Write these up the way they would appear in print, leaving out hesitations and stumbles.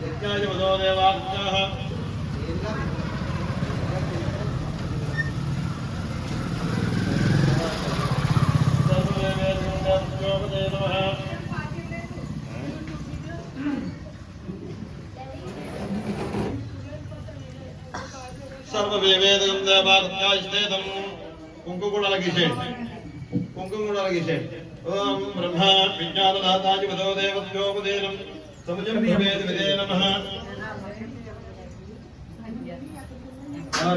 यज्ञाय वदो देवाः सर्ववेवेदं देवाः कुंकुमगुणलगिषे ओम ब्रह्मा विज्ञानदाताय वदो देवत्योपदेनं समुजं वेद विदे नमः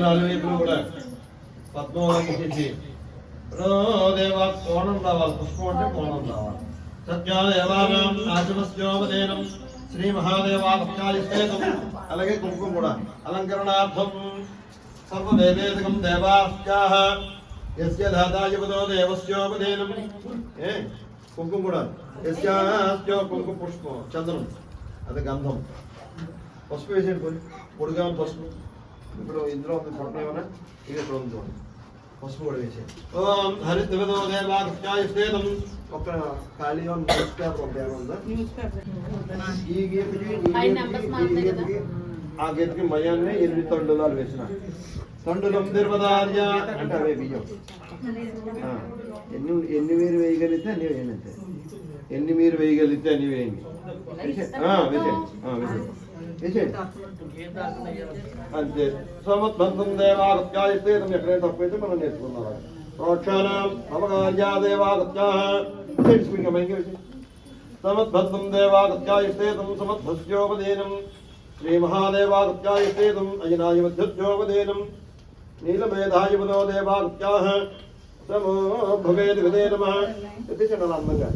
नालुवैपुलु కూడా పద్మోలగిషి रो देवा कोणं రావాలి పుష్పం అంటే కోణం రావాలి సత్యాదేవానాం ఆచమస్యోపదేనం శ్రీ మహాదేవాభక్త్యాదిస్తేతం అలాగే కుంకుమ కూడా అలంకరణార్థం सर्वदेवेदकं देवास्याः यस्य धाताय वदो देवस्योपदेनं कुंकुम కూడా यस्यास्यो कुंकुम पुष्पं చందనం అది గంధం పసుపు వేసేయండి పోయి పొడిగా పసుపు ఇప్పుడు ఇందులో ఉంది పొట్ట ఏమన్నా ఇది ఇక్కడ ఉంది పసుపు కూడా వేసేయండి ఓం హరిత వదో దేవాస్యాయస్తేతం ఒక ఖాళీ న్యూస్ పేపర్ ఒక బ్యాగ్ ఉందా ఈ గీతకి ఆ గీతకి మయాన్ని 8 తండులాలు వేసిన తండులం నిర్వదార్య అంటే అవే బియ్యం ఎన్ని మీరు వేయగలిగితే అన్ని వేయండి ఎన్ని మీరు వేయగలిగితే అన్ని వేయండి అంతే సమద్బంధం దేవాగత్యాయిస్తే ఎక్కడైనా తప్పైతే మనం నేర్చుకున్నాం ప్రోక్షాణం అవగార్యా దేవాగత్యా సమద్బంధం దేవాగత్యాయిస్తే సమద్భస్యోపదేనం శ్రీ మహాదేవాగత్యాయిస్తే అజనాయ మధ్యోపదేనం నీలమేధాయ వదో దేవాగత్యాః సమో భవేద్ విదే నమః ఎత్తించండి అలా అందంగా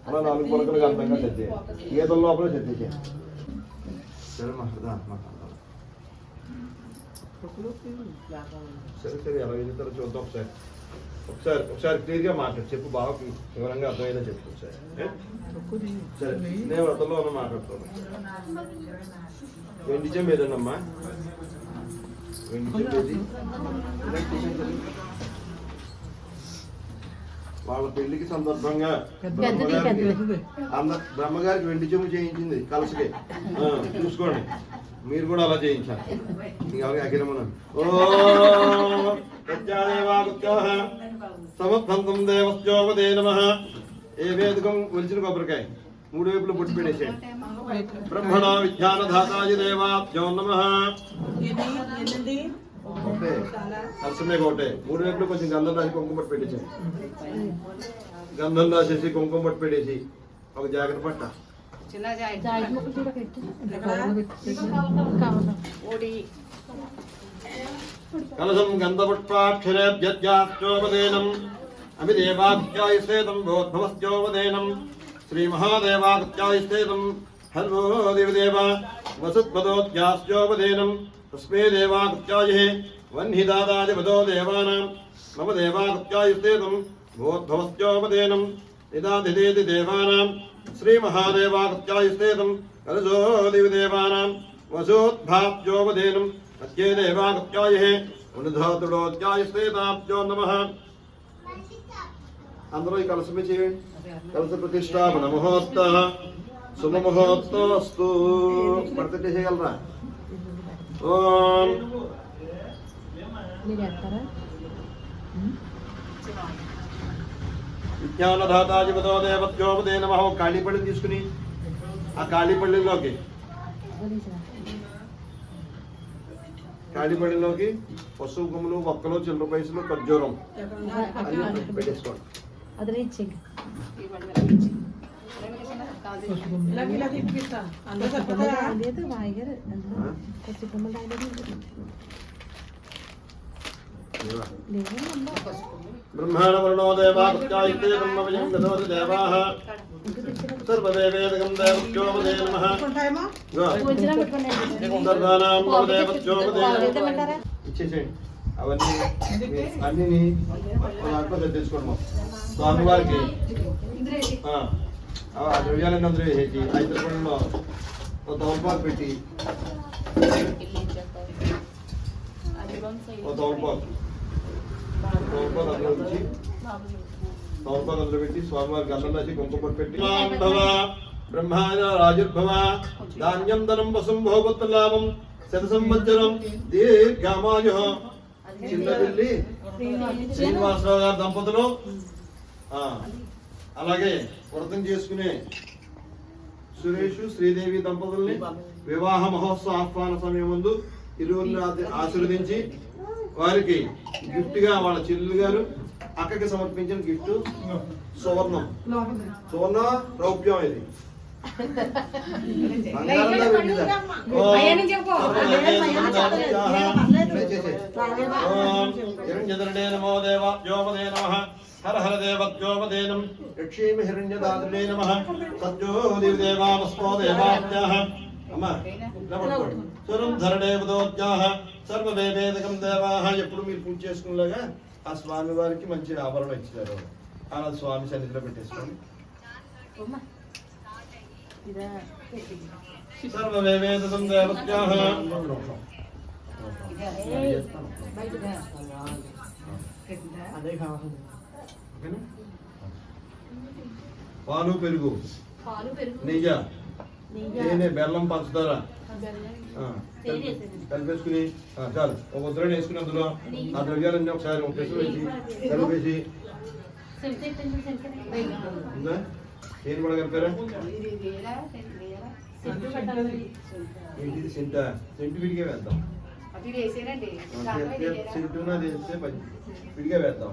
అలా 4 పొలకలుగా అందంగా చెత్తే గీతల లోపల చెత్తేసే సరే సరే ఎలా వెళ్తారో చూద్దాం ఒకసారి క్లియర్గా మాట్లాడు చెప్పు బాగా వివరంగా అర్థమైందా చెప్పు ఒకసారి సరే నేను వ్రతంలో ఉన్న మాట్లాడుతున్నాను వెండి చెంబు ఏదన్నమ్మా వెండి చెంబు ఏది వాళ్ళ పెళ్లికి సందర్భంగా బ్రహ్మగారికి వెండి చెంబు చేయించింది కలసకి చూసుకోండి మీరు కూడా అలా చేయించాలి అఖిలమన ఓ సమద్బంధం దేవస్యోపదే నమః ఏ వేదకం ఒలిచిన కొబ్బరికాయ 3 వైపులు బొట్టు పెట్టేసేయండి బ్రహ్మణ విజ్ఞానధాతాయ దేవాభ్యో నమః ఒకటే కలసమే ఒకటే 3 వైపులు కొంచెం గంధం రాసి కుంకుమ బొట్టు పెట్టేసేయండి గంధం రాసేసి కుంకుమ బొట్టు పెట్టేసి ఒక జాకెట్ పట్ట కలసం గంధపుష్పాక్షరేభ్యస్యోపదేనం అభిదేవాభ్యాయస్తేతం భోద్భవస్యోపదేనం శ్రీ మహాదేవాగత్యాయస్తేతం హర్వో దేవదేవ వసుత్పదోద్యాస్యోపదేనం తస్మే దేవాగత్యాయే వన్హిదాదాయ వదో దేవానాం మమ దేవాగత్యాయస్తేతం భోద్భవస్యోపదేనం నిదాదిదేతి దేవానాం శ్రీ మహాదేవాగత్యాయస్తేతం కలసో దేవదేవానాం వసోద్భాప్యోపదేనం అత్యే దేవాగత్యాయే అనుధాతుడోత్యాయస్తేతాభ్యో నమః అందరూ ఈ కలసమే చేయండి కలస ప్రతిష్టాపన ముహూర్త శుభ ముహూర్తోస్తు పడతట్టే చేయగలరా ఓం విజ్ఞానధాతాయ వదో దేవత్యోపదే నమః కాళీపళ్ళని తీసుకుని ఆ కాళీపళ్ళలోకి కాళీపళ్ళలోకి పసుపు కొమ్ములు ఒక్కలు చిల్లర పైసలు ఖర్జూరం పెట్టేసుకోండి ब्रह्माण वर्णो देवागत्यायते ब्रह्मवयं गतो देवाः सर्वदेवेदकं देवत्योपदे नमः सर्वानां देवत्योपदे ఇచ్చేసేయండి అవన్నీ అన్ని దాంట్లో తెచ్చుకోండి స్వామివారికి ద్రవ్యాలన్నీ అందరూ వేసేసి 5 రూపాయలలో ఒక తమలపాకు పెట్టి ఒక తమలపాకు అందులో ఉంచి తమలపాకులు పెట్టి స్వామివారికి అన్నం రాసి కుంకుమ పెట్టి బ్రహ్మాయ రాజుర్భవ ధాన్యం ధనం వసం భోగోత్తలాభం శత సంవత్సరం దీర్ఘమాయు. చిన్నపిల్లి శ్రీనివాసరావు గారి దంపతులు అలాగే వ్రతం చేసుకునే సురేష్ శ్రీదేవి దంపతుల్ని వివాహ మహోత్సవ ఆహ్వాన సమయం ముందు ఇరువురిని ఆశీర్వదించి వారికి గిఫ్ట్ గా వాళ్ళ చెల్లెలు గారు అక్కకి సమర్పించిన గిఫ్ట్ సువర్ణం. సువర్ణ రౌప్యం ఇది. నమో దేవ వ్యోమదే నమః హర హర దేవత్యోపదేనం లక్ష్మీ హిరణ్యదాత్రే నమః సత్యో దేవామస్మో దేవాభ్యాః అమ్మా స్వరం ధరణేవదోత్యాః సర్వవేవేదకం దేవాః. ఎప్పుడు మీరు పూజ చేసుకునేలాగా ఆ స్వామి వారికి మంచి ఆభరణం ఇచ్చారు. అలా స్వామి సన్నిధిలో పెట్టేసుకోండి. సర్వవేవేదకం దేవత్యాః పాలు పెరుగు నెయ్యి తేనె బెల్లం పంచదార కలిపేసుకుని చాలు. ఒక ఉత్తరాన్ని వేసుకుని అందులో ఆ ద్రవ్యాలన్నీ ఒకసారి ఒక పెసులు వేసి కలిపేసి ఏం కూడా కలిపారా ఏంటిది సెంట సెంటు విడిగా వేద్దాం. సెంటునా వేస్తే విడిగా వేద్దాం.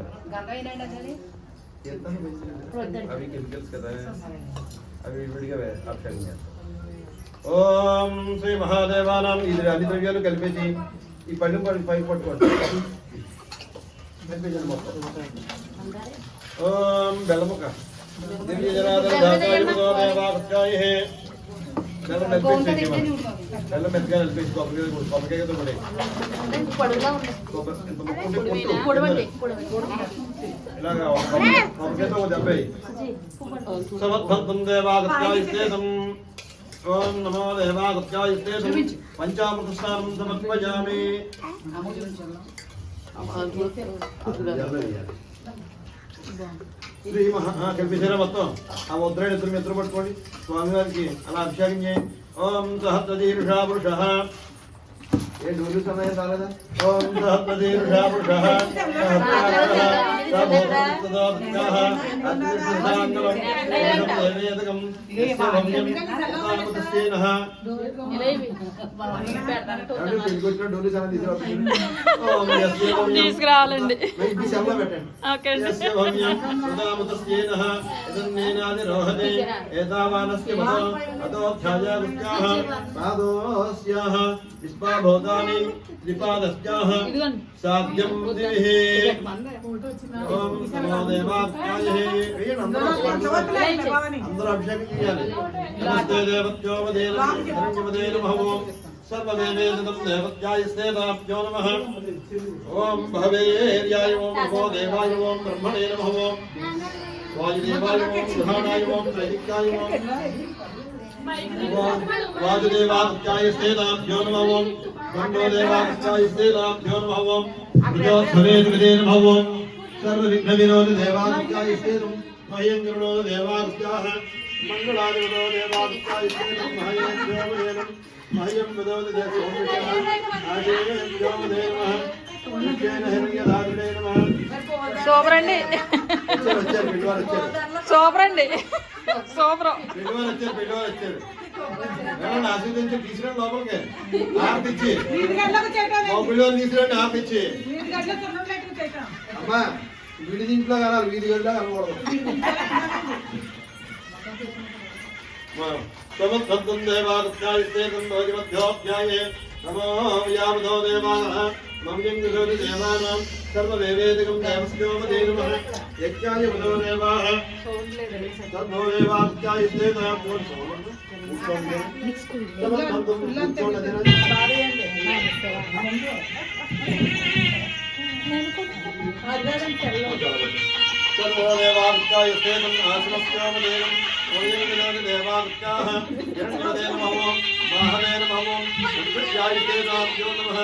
అవి కెమికల్స్ కదా అవి విడిగా అక్షరం చేస్తాం. ఓం శ్రీ మహాదేవానాం. ఇది అన్ని ద్రవ్యాలు కలిపేసి ఈ పళ్ళు పై పట్టుకోండి. కలిపేసండి మొత్తం. ఓం బెల్లముక్క దివ్య జనార్దన బెల్లం మెత్తగా కలిపేసి కొబ్బరికాయతో కూడా ఇలాగా కొబ్బరికాయతో ఒక దెబ్బ సమద్భంతం దేవాగత్యాయుస్తేదం. ఓం నమో దేవాగత్యాయుస్తేదం. పంచామృత స్నానం సమర్పయామి. శ్రీ కల్పించారా మొత్తం. ఆ ముద్ర ఇద్దరు మిత్ర పట్టుకోండి. స్వామివారికి అలా అభిషేకం చేయండి. ఓం సహస్రదీర్షా పురుష. ఏ డోలు సమయం కాలేదా? ఓం సహస్రదీర్షా పురుష తీసుకురావాలండి. సాధ్యం అందరూ అభిషేకం చేయాలి. నమస్తే దేవత్యోపదేనం సర్వదేవేదం దేవత్యాయస్తేతాభ్యో నమః. ఓం భవేర్యాయ ఓం నమో దేవాయ ఓం బ్రహ్మణే నమః. ఓం వాయుదేవాయ ఓం గ్రహాణాయ ఓం త్రైదిక్యాయ ఓం వాయుదేవాత్యాయస్తేతాభ్యో నమః. ఓం గండోదేవాత్యాయస్తేతాభ్యో నమః. ఓం విజయోత్సవేదే నమః. ఓం సర్వవిఘ్నవినోద దేవాత్యాయస్తేతం మహేంద్రో దేవాత్యాః. మంగళాదినో దేవాత్యాయస్తేతం మహేంద్రోదేవం మహ్యం విదోద సూపర్ అండి. సూపర్ అండి. సూపర్. ఆశీర్వదించి తీసుకురండి లోపలికి. ఆర్తిచ్చి తీసుకురండి. ఆర్తిచ్చి అమ్మా వీడి దీంట్లో కనాలి. వీధి గడ్డ కనకూడదు. సమత్వం దేవాత్యాయస్తేతం భోజమధ్యోధ్యాయే నమో యావదో దేవాః మమ్యం విదోది దేవానాం సర్వవేవేదకం దేవస్యోపదే నమః. యజ్ఞాయ వదో దేవాః సర్వో దేవాత్యాయస్తేతం సర్వోదేవాత్యాయస్తేతం ఆశ్రమస్యోపదేనం ఓయం దేవాత్యాః హిరణ్యదే నమః. మహదే నమః. సంప్రత్యాయస్తేతాభ్యో నమః.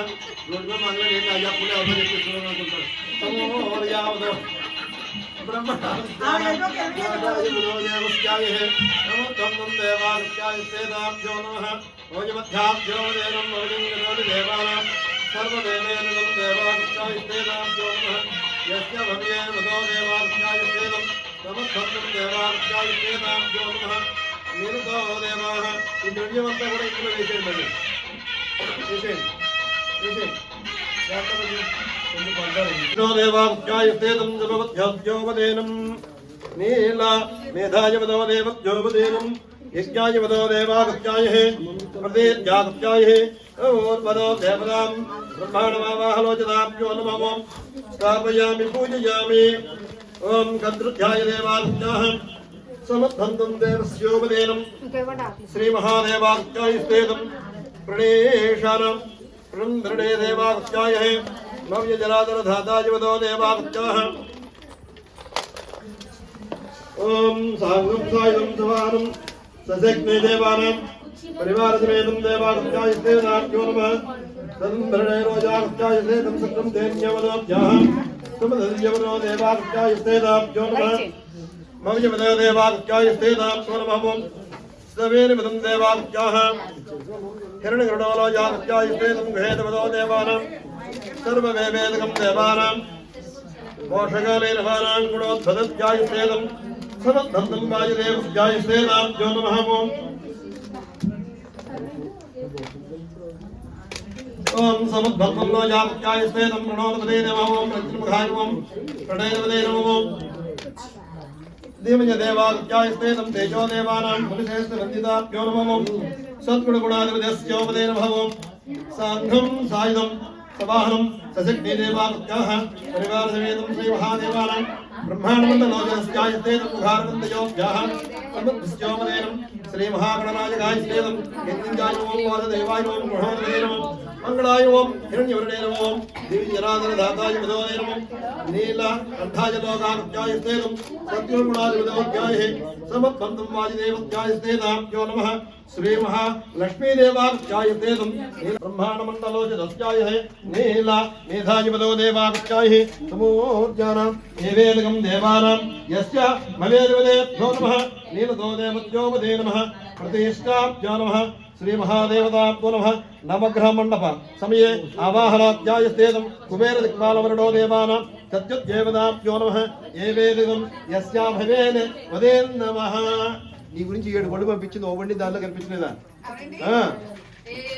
రోడ్డు మంగళ అయ్యప్పుడే అవసరం చెప్పేస్తున్నాను అనుకుంటాను. ब्रह्मणास्याय देवस्याय नमो तन्नं देवास्याय सेदाभ्यो नमः भोजमध्याभ्यो देवं भोजङ्गदेवानां सर्वदेवेनं देवास्याय सेदाभ्यो नमः यस्य भव्ये वदो देवास्याय सेदं नमः तन्नं देवास्याय सेदाभ्यो नमः निरुतो देवाः ఈ ద్రవ్యమంతా కూడా ఇందులో వేసేయండి దేవాస్యాయుస్తేదం జపవధ్యోపదేనం నీల మేధాయవదో దేవద్యోపదేనం యజ్ఞాయవదో దేవాగత్యాయ ప్రదేజ్యాగత్యాయ ఓర్వదో దేవదాం బ్రహ్మాణమావాహలోచనాభ్యో నమో స్థాపయామి పూజయామి ఓం కద్రుధ్యాయ దేవాగత్యాః సమర్థంతం దేవస్యోపదేనం శ్రీ మహాదేవాగత్యాయుస్తేదం ప్రణేశానం प्रणृणे देवागत्याय भव्य जलाधर धाताजवदो देवागत्याः ओम सांगम सायं सवानं सजग्ने देवानां परिवार समेतं देवागत्याय देवनाभ्यो नमः तन्त्रणे रोजागत्याय देवं सत्रं देव्यवदोभ्याः सुमदल्यवदो देवागत्याय देवनाभ्यो नमः भव्य देवागत्याय देवनाभ्यो नमः सवेनवदं देवागत्याः हिरण्यगरुडो जागत्यायुस्तेदं गृहेतवदो देवानां सर्ववेवेदकं देवानां मोक्षकाले नवानां गुणोद्भदत्यायुस्तेदं समद्धन्तं वायुदेवस्यायुस्तेदाभ्यो नमः ओम समद्धन्तं नो जागत्यायुस्तेदं प्रणोदपदे नमः ओम प्रत्यमुखाय नमः प्रणयपदे नमः देवञ्ज देवागत्यायुस्तेदं तेजो देवानां पुरुषेस्तवन्दिताभ्यो नमः सद्गुणगुणाधिपतिस्योपदे नमः सांघं सायुधं सवाहनं सशक्ति देवागत्याः परिवार समेतं श्री महादेवानां ब्रह्माण्डमण्डलोचनस्यायुस्तेदं मुखारविन्दयोभ्याः सर्वस्योपदेनं श्री महागणराजगाय स्तेदं यज्ञाय ओम वासुदेवाय ओम गृहोदये नमः मंगलाय ओम हिरण्यवर्णे नमः ओम दिव्यजनार्दन दाताय विदोदे नमः नील कंठाय लोकागत्याय स्तेदं सद्गुणगुणाधिपतियोभ्याः समद्बन्धं वायुदेवत्याय स्तेदाभ्यो नमः श्री महालक्ष्मी देवागत्याय स्तेदं ब्रह्माण्डमण्डलोचनस्याय नील मेधायवदो देवागत्याय समूर्जानां देवेदकं देवानां यस्य मवेदेवदेभ्यो नमः नीलदो देवत्योपदे नमः प्रतिष्ठाभ्यो नमः श्री महादेवताभ्यो नमः नवग्रह मंडप समये आवाहनाध्याय स्तेदं कुबेर दिक्पालवरडो देवानां सत्युज्देवताभ्यो नमः एवेदकं यस्या भवेन वदेन नमः నీ గురించి 7 బళ్ళు పంపించింది ఓవండి దానిలో కనిపించలేదా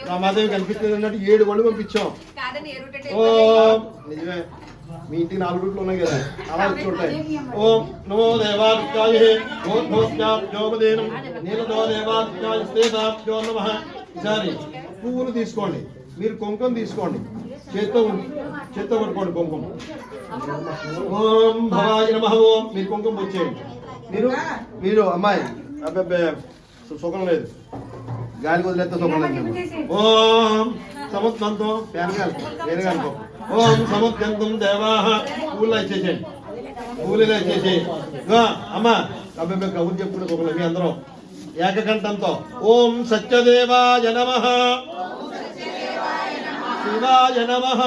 రామాదేవి కనిపించలేదు అన్నట్టు 7 బళ్ళు పంపించాం నిజమే మీ ఇంటికి 4 రూట్లు ఉన్నాయి కదా అలా చూడండి ఓం నమో దేవాయ ఓద్భోస్యాభ్యోపదేనం నీలదో దేవాయ స్థేతాభ్యో నమః ఈసారి పువ్వులు తీసుకోండి మీరు కుంకుమ తీసుకోండి చేత్తో పట్టుకోండి కుంకుమ ఓం భవాయ నమః ఓం మీరు కుంకుమ వచ్చేయండి మీరు అమ్మాయి అబ్బే సుఖం లేదు గాలికి వదిలేస్తే సుఖం లేదు ఓం సముద్రంతో వేరుగానుకో ఓం సముద్రంతం దేవాహ పూలు ఇచ్చేసేయండి పూలు ఇచ్చేసి అమ్మ అబ్బాయి కబుర్లు చెప్పుకునే సుఖం లేదు మీ అందరం ఏకకంఠంతో ఓం సత్యదేవాయ నమః శివాయ నమః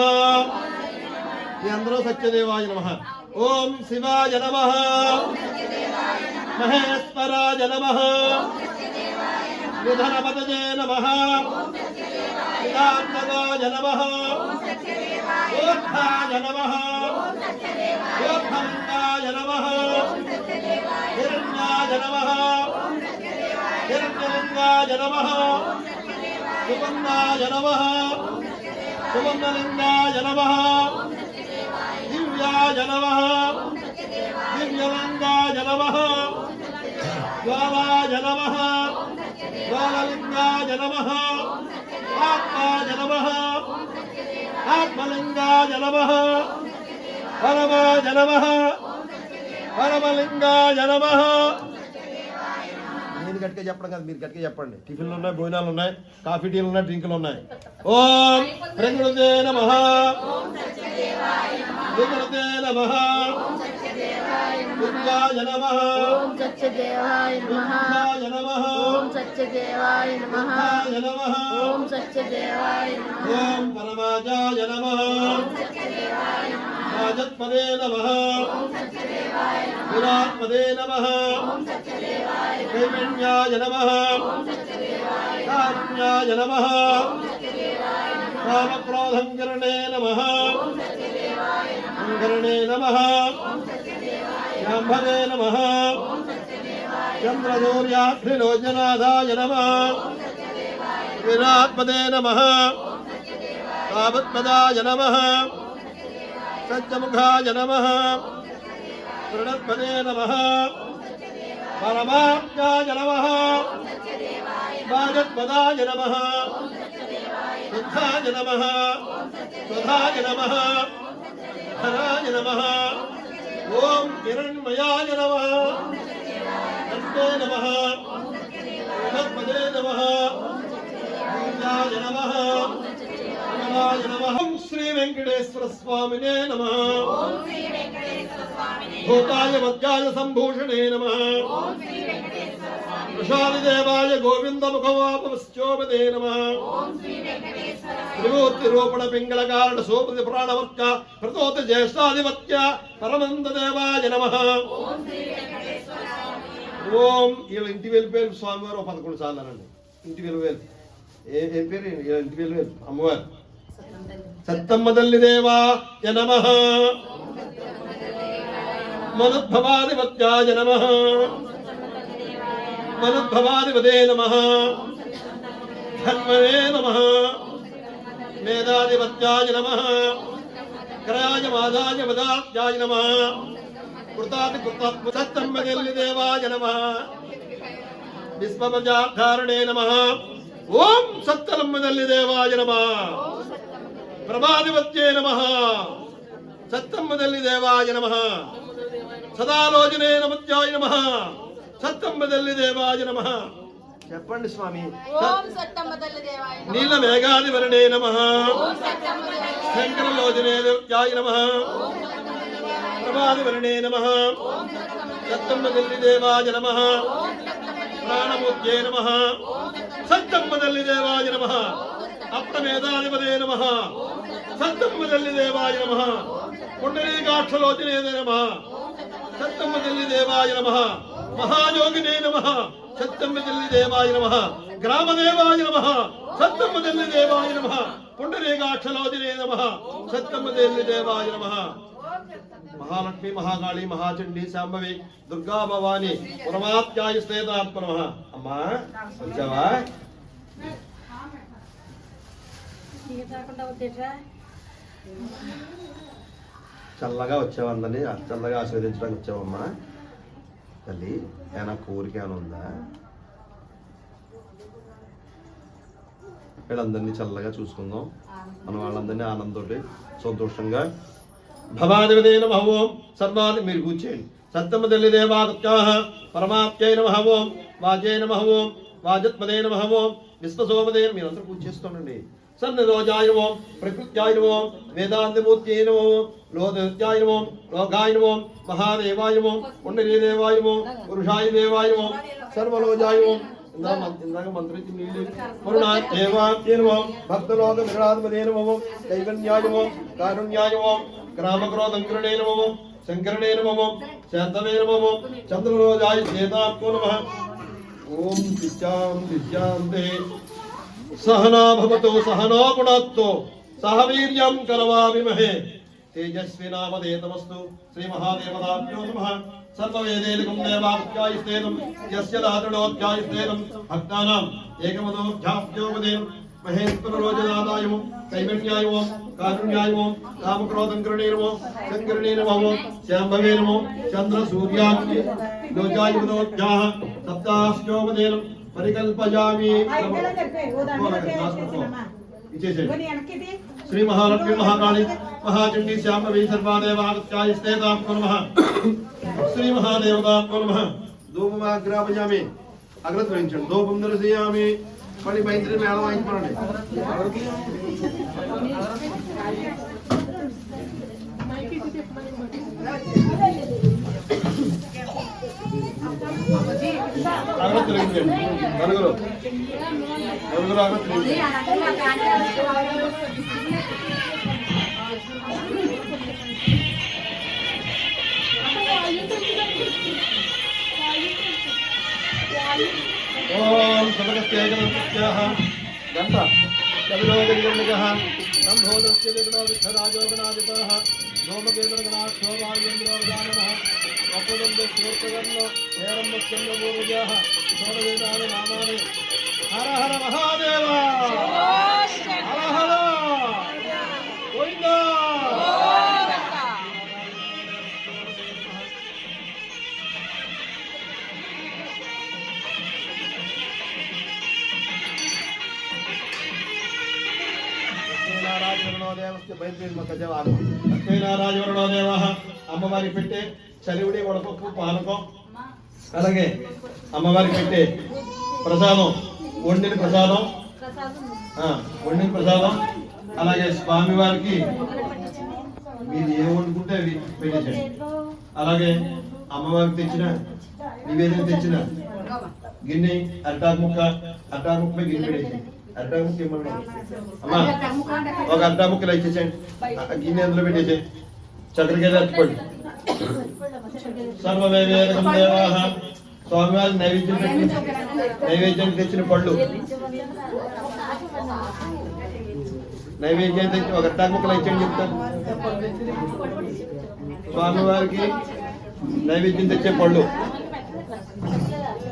మీ అందరూ సత్యదేవాయ నమః ఓం శివాయ నమః महेश्वराय नमः निधनपतये नमः निदान्तकाय नमः योद्धाय नमः योद्धलिङ्गाय नमः हिरण्याय नमः हिरण्यलिङ्गाय नमः सुवर्णाय नमः सुवर्णलिङ्गाय नमः दिव्याय नमः दिव्यलिङ्गाय नमः ज्वालाय नमः ज्वाललिङ्गाय नमः आत्माय नमः आत्मलिङ्गाय नमः परमाय नमः परमलिङ्गाय नमः నేను గట్టిగా చెప్పడం కాదు మీరు గట్టిగా చెప్పండి టిఫిన్లు ఉన్నాయి భోజనాలు ఉన్నాయి కాఫీ టీలు ఉన్నాయి డ్రింకులు ఉన్నాయి ఓం ప్రకృతే నమః ప్రకృతే నమః దుర్గాయ నమః ఓం సత్యదేవాయ నమః ఓం సత్యదేవాయ నమః ఓం సత్యదేవాయ నమః ఓం పరమాజాయ నమః ఓం సత్యదేవాయ నమః राजत्पदे नमः विराट्पदे नमः कैवल्याय नमः कारुण्याय नमः कामक्रोधङ्करणे नमः अंकरणे नमः शाम्भवे नमः चन्द्रसूर्याग्निलोचनादाय नमः विराट्पदे नमः तावत्पदाय नमः सत्यमुखाय नमः प्रणतपदे नमः परमात्माय नमः वाजत्पदाय नमः शुद्धाय नमः स्वधाय नमः धनाय नमः ओम हिरण्मयाय नमः नमस्ते नमः प्रणतपदे नमः पूजाय नमः नमः ओम श्री वेंकटेश्वर स्वामिने नमः भूताय मध्याय संभूषणे नमः प्रसादि देवाय गोविंद मुखवापश्चोपदे नमः त्रिमूर्ति रोपण पिंगल कारण सोपति प्राणवर्त्य प्रतोत ज्येष्ठाधिपत्य परमंद देवाय नमः ओम ये इंటి वेल स्वामी वाరు 11 సార్లు అనండి ఇంటి వేలు ఏం పేరు ఇంటి వేలు అమ్మవారు సత్తమ్మదల్లి దేవాయ నమః మనుద్భవాధిపత్యాయ నమః మనుద్భవాధిపదే నమః ధర్మనే నమః మేధాధిపత్యాయ నమః క్రయాయ మాదాయ వదాత్యాయ నమః కృతాది కృతాత్మ సత్తమ్మదల్లి దేవాయ నమః విశ్వమజాధారణే నమః ఓం సత్తమ్మదల్లి దేవాయ నమః ప్రభాధిపత్యే నమః సత్తమ్మదల్లి దేవాయ నమః సదాలోచనే నమత్యాయ నమః సత్తమ్మదల్లి దేవాయ నమః చెప్పండి స్వామి ఓం సత్తమ్మదల్లి దేవాయ నమః నీల మేఘాదివర్ణే నమః ఓం సత్తమ్మదల్లి శంకరలోచనే నమత్యాయ నమః ప్రభాధివర్ణే నమః సత్తమ్మదల్లి దేవాయ నమః ప్రాణమూర్తే నమః సత్తమ్మదల్లి దేవాయ నమః అప్రమేధాధిపదే నమః సత్తమ్మదల్లి దేవాయ నమః పుండరీకాక్షలోచనే నమః సత్తమ్మదల్లి దేవాయ నమః మహాయోగినే నమః సత్తమ్మదల్లి దేవాయ నమః గ్రామదేవాయ నమః సత్తమ్మదల్లి దేవాయ నమః పుండరీకాక్షలోచనే నమః సత్తమ్మదల్లి దేవాయ నమః మహాలక్ష్మి మహాకాళి మహాచండి శాంభవి దుర్గా భవాని పరమాత్యాయ స్థేతాత్మ నమః అమ్మా వచ్చావా చల్లగా వచ్చావు అందరినీ చల్లగా ఆశీర్వదించడానికి వచ్చావమ్మా తల్లి ఏమైనా కోరిక ఏమైనా ఉందా వీళ్ళందరినీ చల్లగా చూసుకుందాం మనం వాళ్ళందరినీ ఆనందంతో సంతోషంగా భవాధిపదే నమః ఓం సర్వాది మీరు కూర్చోండి సత్తమ్మదల్లి దేవాత్యాః పరమాత్యై నమః ఓం వాజే నమః ఓం వాజత్పదే నమః ఓం విశ్వసోమదే మీరందరూ పూజ చేసుకోండి సన్నిరోజాయ ఓం ప్రకృత్యాయ ఓం వేదాంతమూర్త్యై నమో లోకత్యాయ ఓం లోకాయ ఓం మహాదేవాయ ఓం పుండరీదేవాయ ఓం పురుషాయ దేవాయ ఓం సర్వలోజాయ ఓం ఇందాక మంత్రించి నీళ్ళు పురుణాయ దేవాయ నమో భక్తలోక విరాధమదే నమో కైవల్యాయ ఓం కారుణ్యాయ ఓం గ్రామక్రోధంకరణే నమో శంకరణే నమో శాంతవే నమో చంద్రరోజాయ చేతాత్మో నమః ఓం విద్యాంతే सहना भवतु सहनो पुनत्तो सह वीर्यं करवाविमहे तेजस्विनामधेतमस्तु श्री महादेवताभ्यो नमः सर्ववेदेकं देवाभ्यायस्तेनं यस्य धातुडोऽध्यायस्तेनं भक्तानाम् एकमदोऽध्याप्योपदेनं महेश्वररोजनादाय ओं कैवल्याय ओं कारुण्याय ओं कामक्रोधङ्करणे नमो शङ्करणे नमः श्याम्भवे नमो चन्द्रसूर्याग्नि लोचाय वदोऽध्याः सप्ताश्चोपदेनं परिकल्पयामि श्री महालक्ष्मी महाकाली महाचंडी श्याम्भवी सर्वादेवागत्याय स्तेतात्मो नमः श्री महादेवतात्मो नमः धूपमाग्रापयामि अग्रत्वरिंचंడి धूपं दर्शयामि मणि मैत्री మేళం వాయించండి అగ్రత్వరించండి నలుగురు అగ్రత్వరించండి ఓం సర్వగత్యేకనంత్యాః గంట కవిలోకనిగణికః సంభోదస్య విఘ్నోవిఘ్నరాజోగణాధిపः సోమకేంద్రగణాక్షోభాయేంద్రోజాననः వపుదంబే శ్రోత్రగణో హేరంబస్కందపూర్వజాः సోమవేదాని నామాని హర హర మహాదేవ హర హర గోవిందా లక్ష్మీనారాయణదేవ అమ్మవారికి పెట్టే చలివిడి వడపప్పు పానకం అలాగే అమ్మవారికి పెట్టే ప్రసాదం వండిన ప్రసాదం అలాగే స్వామివారికి మీరు ఏం వండుకుంటే అవి పెట్టేసండి. అలాగే అమ్మవారికి తెచ్చిన నివేదన తెచ్చిన గిన్నె అరటాకు ముక్క గిన్నె పెట్టేసండి. అరటాకు ముక్క ఏమన్నా అమ్మా ఒక అరటాకు ముక్కలు ఇచ్చేసండి. గిన్నె అందులో పెట్టేసి చక్కెరకేళ అట్టుకోండి. సర్వవేవేదకం దేవాః స్వామివారి నైవేద్యం తెచ్చిన పళ్ళు నైవేద్యం తెచ్చి ఒక అరటాకు ముక్కలు ఇచ్చండి చెప్తాను. స్వామివారికి నైవేద్యం తెచ్చే పళ్ళు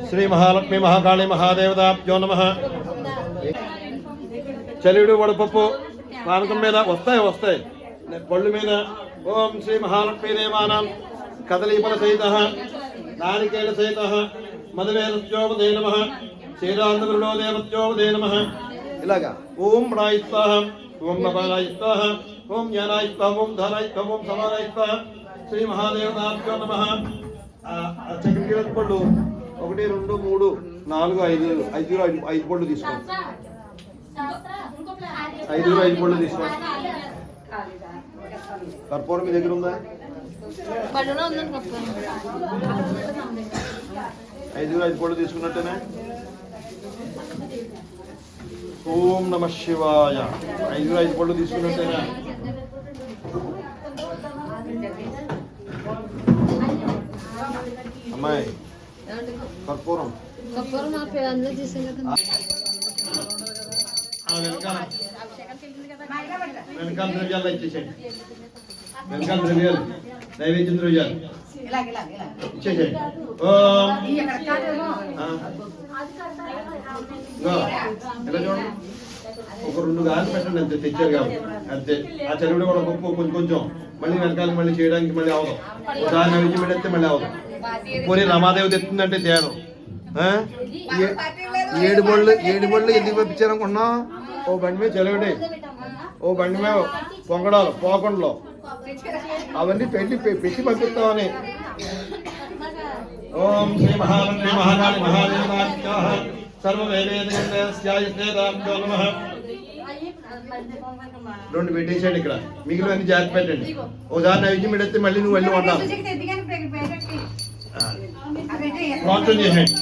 శ్రీ మహాలక్ష్మి మహాకాళి మహాదేవతాభ్యో నమః. చలివిడి వడపప్పు పానకం మీద వస్తాయి పళ్ళు మీద ఓం శ్రీ మహాలక్ష్మీ దేవానాం కదలీఫల సహిత నారికేళ సహిత మధువేదత్యోపదే నమః శ్రీరాంధ్రో దేవత్యోపదే నమః. ఇలాగా ఓం ప్రాయిస్తాః ఓం నపారాయిస్తాః ఓం జ్ఞానాయిస్తాః ఓం ధనాయిస్తాః ఓం సమానాయిస్తాః శ్రీ మహాదేవతాభ్యో నమః. చక్కెర పళ్ళు 1 2 3 4 5 పళ్ళు తీసుకోండి. 5 పళ్ళు తీసుకోండి. కర్పూరం మీ దగ్గర ఉందా? 5 పళ్ళు తీసుకున్నట్టేనే. ఓం నమః శివాయ. 5 పళ్ళు తీసుకున్నట్టేనా? అమ్మాయి కర్పూరం వెనకాల ద్రవ్యాలు ఇచ్చేసేయండి. వెనకాల ద్రవ్యాలు నైవేద్యం ద్రవ్యాలు ఇచ్చేసేయండి. ఇలా చూడండి, ఒక 2 గాలి పెట్టండి అంతే. తెచ్చారు కాబట్టి అంతే. ఆ చలివిడి కూడా కొంచెం మళ్ళీ వెనకాలకి మళ్ళీ చేయడానికి మళ్ళీ అవదాం. ఒకసారి నైవేద్యం పెడితే మళ్ళీ అవదాం. పోనీ రమాదేవి తెస్తుందంటే తేడం. 7 బళ్ళు ఎందుకు పంపించారనుకున్నా? ఓ బండి మీద చలివిడి, ఓ బండి మీద పొంగడాలు పోకుండా అవన్నీ పెట్టి పంపిస్తామని. ఓం శ్రీ మహాలక్ష్మి మహాకాళి మహాదేవతాభ్యః సర్వవేదేదాభ్యో నమః. 2 పెట్టేసాడు ఇక్కడ, మిగిలిన అన్ని జాగ్రత్త పెట్టండి. ఒకసారి నైవేద్యం పెడితే మళ్ళీ నువ్వు వెళ్ళి వండాలి. ప్రార్థన చేసేయండి,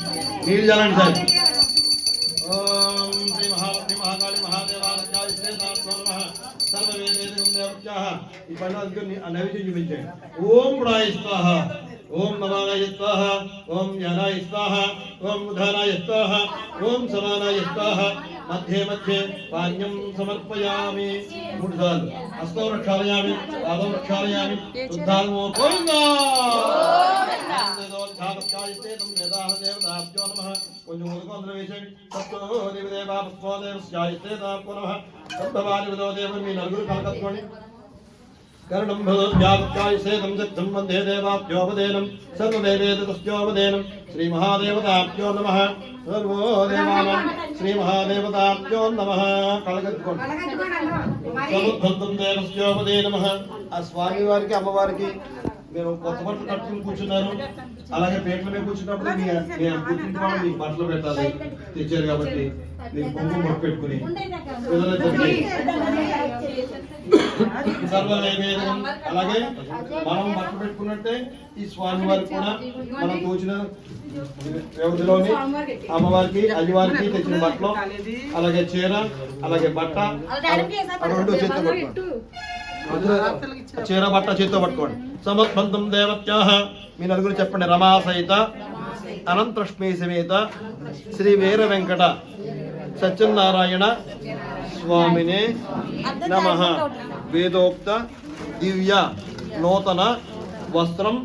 నీళ్ళు చల్లండి సార్. ఓం శ్రీ మహాలక్ష్మి మహాకాళి మహాదేవతాభ్యో నమః సర్వవేదేదాభ్యః. ఈ పండుగ నైవేద్యం చూపించండి. ఓం ప్రాయిస్తాః ఓం నమానాయ స్వాహ ఓం జ్ఞానాయ స్వాహ ఓం ఉదానాయ స్వాహ ఓం సమానాయ స్వాహ. మధ్యే పాణ్యం సమర్పయామి. 3 సార్లు హస్తం రక్షాలయామి, పాదం రక్షాలయామి, శుద్ధాత్మో గోవిందా. కొంచెం ముందుకు అందరూ వేసేయండి. మీ నలుగురు కలకత్తుకోండి. కరణం భూత్యాసేదం సిద్ధం వందే దేవాభ్యోపదేనం సర్వదేవేదతస్యోపదేనం శ్రీ మహాదేవతాభ్యో నమః. సర్వో దేవానాం శ్రీ మహాదేవతాభ్యో నమః. కలగత్తుకోండి. సముద్భక్తం దేవస్యోపదే నమః. ఆ స్వామి వారికి అమ్మవారికి మీరు కొత్త బట్టలు కట్టుకుని కూర్చున్నారు. అలాగే పేట్ల మీద కూర్చున్నప్పుడు కూర్చుంటున్నాడు మీకు బట్టలు పెట్టాలి. తెచ్చారు కాబట్టి మీరు కుంకుమ బొట్టు పెట్టుకుని సర్వనైవేద్యం. అలాగే మనం బట్టలు పెట్టుకున్నట్టే ఈ స్వామి వారికి కూడా మనం తోచిన వ్యవధిలోని అమ్మవారికి అయ్యవారికి తెచ్చిన బట్టలు, అలాగే చీర, అలాగే బట్ట 2 చేతులు చీర బట్ట చేతితో పట్టుకోండి. సమత్మంతం దేవత్యాహ మీ నలుగురు చెప్పండి. రమా సహిత అనంతలక్ష్మీ సమేత శ్రీ వీర వెంకట సత్యనారాయణ స్వామినే నమః. వేదోక్త దివ్య నూతన వస్త్రం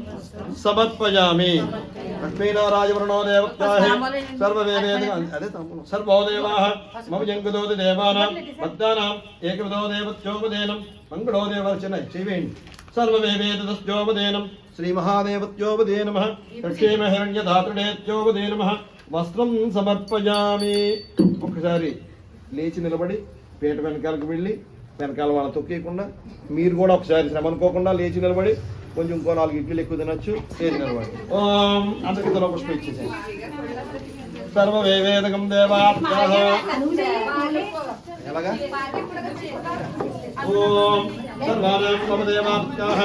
సమర్పయామి. లక్ష్మీనారాయణో దేవత్యాహే సర్వోదేవాః మమ జంగుదోది దేవానాం భక్తానాం ఏకవిదో దేవత్యోపదేనం మంగళో దేవర్చన చేయండి. సర్వవేవేదస్యోపదేనం శ్రీ మహాదేవత్యోపదే నమః. లక్ష్మీ హిరణ్యధాతృడేత్యోపదే నమః. వస్త్రం సమర్పయామి. ఒకసారి లేచి నిలబడి పీట వెనకాలకు వెళ్ళి వెనకాల వాళ్ళ తొక్కేయకుండా మీరు కూడా ఒకసారి శ్రమ అనుకోకుండా లేచి నిలబడి కొంచెం ఇంకో 4 ఇడ్లీలు ఎక్కువ తినొచ్చు. లేచి నిలబడి ఓం అందరికీ తల పుష్పం ఇచ్చేసాయి. సర్వవేవేదకం దేవాభ్యాః ఎలాగా ఓం సర్వాదేవ దేవాభ్యాః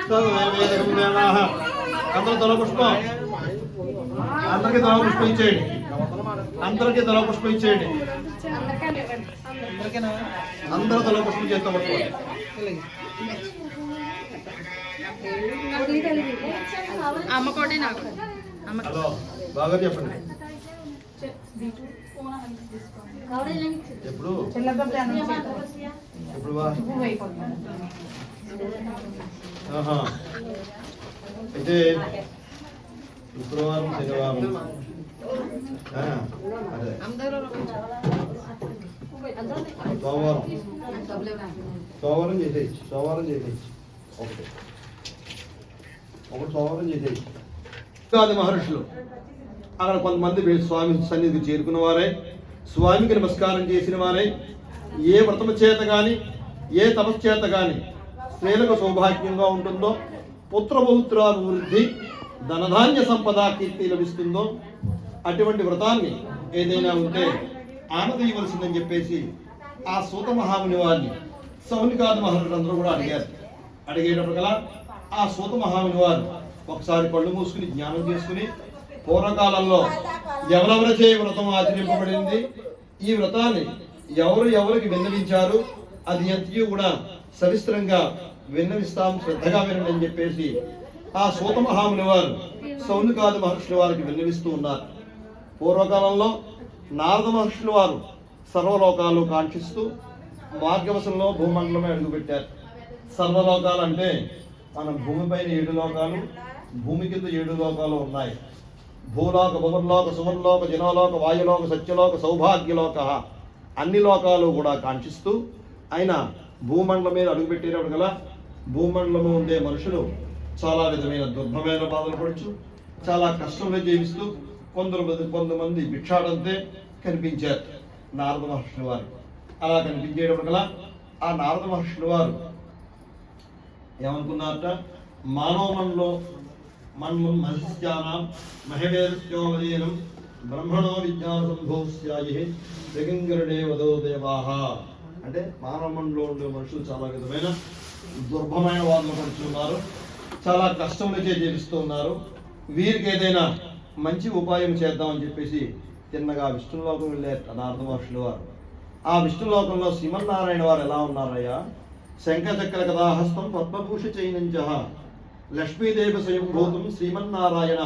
సర్వవేవేదకం దేవాః. అందరూ తల పుష్పం అందరికీ తల పుష్పం ఇచ్చేయండి. అందరికీ తల పుష్పం ఇచ్చేయండి. అందరూ తల పుష్పం చేస్తూ పట్టుకోండి. అమ్మకోటి నాకు హలో బాగా చెప్పండి. ఎప్పుడు ఎప్పుడు ఆహా అయితే శుక్రవారం శనివారం అదే సోమవారం చేసేయచ్చు. సోమవారం చేసేయచ్చు. ఒకటి సోమవారం చేసేయచ్చు. కాదు మహర్షులు అక్కడ కొంతమంది స్వామి సన్నిధికి చేరుకున్న వారే, స్వామికి నమస్కారం చేసిన వారే, ఏ వ్రతము చేత కానీ ఏ తపస్సు చేత కానీ స్త్రీలకు సౌభాగ్యంగా ఉంటుందో, పుత్రపౌత్రాభివృద్ధి ధనధాన్య సంపద కీర్తి లభిస్తుందో అటువంటి వ్రతాన్ని ఏదైనా ఉంటే ఆనదీయవలసిందని చెప్పేసి ఆ సూత మహాముని వారిని సౌనికాది మహర్షులందరూ కూడా అడిగారు. అడిగేటప్పుడు కల ఆ సూత మహాముని వారు ఒకసారి కళ్ళు మూసుకుని జ్ఞానం చేసుకుని పూర్వకాలంలో ఎవరెవరిచే వ్రతం ఆచరింపబడింది, ఈ వ్రతాన్ని ఎవరికి విన్నవించారు, అది ఎంతయూ కూడా సవిస్తరంగా విన్నవిస్తాం, శ్రద్ధగా వినండి అని చెప్పేసి ఆ సూత మహాముని వారు సౌనికాది మహర్షుల వారికి విన్నవిస్తూ ఉన్నారు. పూర్వకాలంలో నారద మహర్షుల వారు సర్వలోకాలు కాంక్షిస్తూ మార్గవశంలో భూమండలమే అడుగుపెట్టారు. సర్వలోకాలు అంటే మనం భూమిపైన 7 లోకాలు, భూమి కింద 7 లోకాలు ఉన్నాయి. భూలోక, భువర్లోక, సువర్లోక, జనలోక, వాయులోక, సత్యలోక, సౌభాగ్యలోక అన్ని లోకాలు కూడా కాంక్షిస్తూ ఆయన భూమండలం మీద అడుగుపెట్టేటప్పుడు గల భూమండలము ఉండే మనుషులు చాలా విధమైన దుర్భమైన బాధలు పడుచు చాలా కష్టంలో జీవిస్తూ కొంతమంది భిక్షాడంతే కనిపించారు నారద మహర్షుల వారు. అలా కనిపించేటప్పుడు గల ఆ నారద మహర్షుల వారు ఏమనుకున్నారట, మానవ మండలం మహిష్యానాం మహివేదస్యోమదీనం బ్రహ్మణో విజ్ఞాన సంభోస్యాయి జగంగరుడే వదో దేవాహ. అంటే మానవ మండలంలో ఉండే మనుషులు చాలా విధమైన దుర్భమైన వాదన పడుతున్నారు, చాలా కష్టంలోకే జీవిస్తూ ఉన్నారు. వీరికి ఏదైనా మంచి ఉపాయం చేద్దామని చెప్పేసి తిన్నగా విష్ణులోకం వెళ్ళారు నారద మహర్షుల వారు. ఆ విష్ణులోకంలో శ్రీమన్నారాయణ వారు ఎలా ఉన్నారయ్యా, శంఖచక్ర కథాహస్తం పద్మభూష చైనంచ లక్ష్మీదేవి స్వయంభూతం శ్రీమన్నారాయణ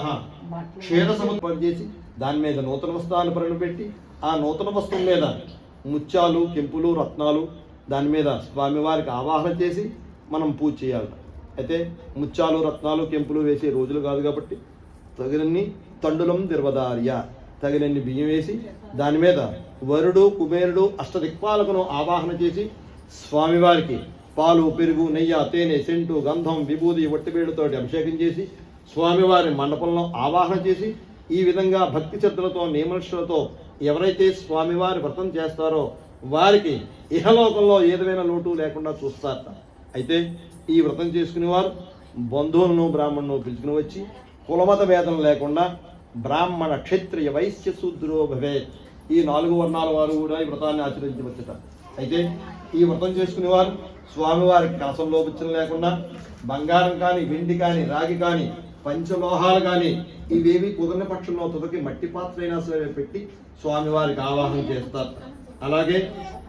క్షీర సముద్రం చేసి దాని మీద నూతన వస్త్రాన్ని పరిణపెట్టి ఆ నూతన వస్త్రం మీద ముత్యాలు, కెంపులు, రత్నాలు దాని మీద స్వామివారికి ఆవాహన చేసి మనం పూజ చేయాలి. అయితే ముత్యాలు, రత్నాలు, కెంపులు వేసే రోజులు కాదు కాబట్టి తగినన్ని తండులం దిర్వదార్య తగినన్ని బియ్యం వేసి దాని మీద వరుడు, కుబేరుడు, అష్టదిక్పాలకును ఆవాహన చేసి స్వామివారికి పాలు, పెరుగు, నెయ్యి, తేనె, సెంటు, గంధం, విభూది, వట్టివేడుతోటి అభిషేకం చేసి స్వామివారి మండపంలో ఆవాహన చేసి ఈ విధంగా భక్తి శ్రద్ధలతో నియమనిష్టలతో ఎవరైతే స్వామివారి వ్రతం చేస్తారో వారికి ఇహలోకంలో ఏదైనా లోటు లేకుండా చూస్తారట. అయితే ఈ వ్రతం చేసుకునే వారు బంధువులను, బ్రాహ్మణులను పిలుచుకుని వచ్చి కులమత భేదం లేకుండా బ్రాహ్మణ, క్షత్రియ, వైశ్య, శూద్రో భవేత్ ఈ 4 వర్ణాల వారు కూడా ఈ వ్రతాన్ని ఆచరించవచ్చుట. అయితే ఈ వ్రతం చేసుకునేవారు స్వామివారికి కలసంలో పుచ్చం లేకుండా బంగారం కానీ, వెండి కానీ, రాగి కానీ, పంచలోహాలు కానీ ఇవేవి కుదరని పక్షంలో తుదకి మట్టి పాత్ర అయినా సరే పెట్టి స్వామివారికి ఆవాహన చేస్తారు. అలాగే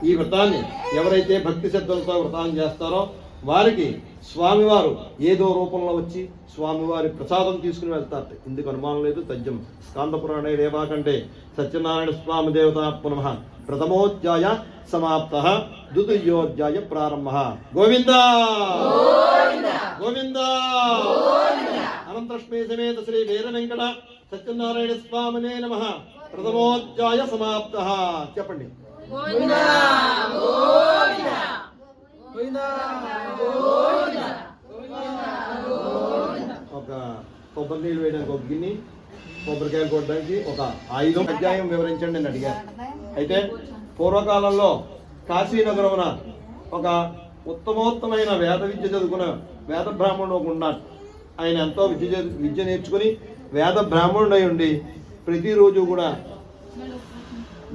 ఈ వ్రతాన్ని ఎవరైతే భక్తి శ్రద్ధలతో వ్రతాన్ని చేస్తారో వారికి స్వామివారు ఏదో రూపంలో వచ్చి స్వామివారి ప్రసాదం తీసుకుని వెళ్తారు. ఇందుకు అనుమానం లేదు. తథ్యం స్కాంద పురాణే రేవాకంటే సత్యనారాయణ స్వామి దేవత పునః ప్రథమోధ్యాయ సమాప్త ద్వితీయోధ్యాయ ప్రారంభ. గోవింద గోవింద. అనంతలక్ష్మీ సమేత శ్రీ వీర వెంకట సత్యనారాయణ స్వామినే నమః. ప్రథమోధ్యాయ సమాప్త. చెప్పండి. ఒక కొబ్బరి నీళ్ళు వేయడానికి ఒక గిన్నె, కొబ్బరికాయలు కొట్టడానికి ఒక ఆయుధం. అధ్యాయం వివరించండి అని అడిగారు. అయితే పూర్వకాలంలో కాశీనగరమున ఒక ఉత్తమోత్తమైన వేద విద్య చదువుకున్న వేద బ్రాహ్మణుడు ఉన్నాడు. ఆయన ఎంతో విద్య నేర్చుకుని వేద బ్రాహ్మణుడై ఉండి ప్రతిరోజు కూడా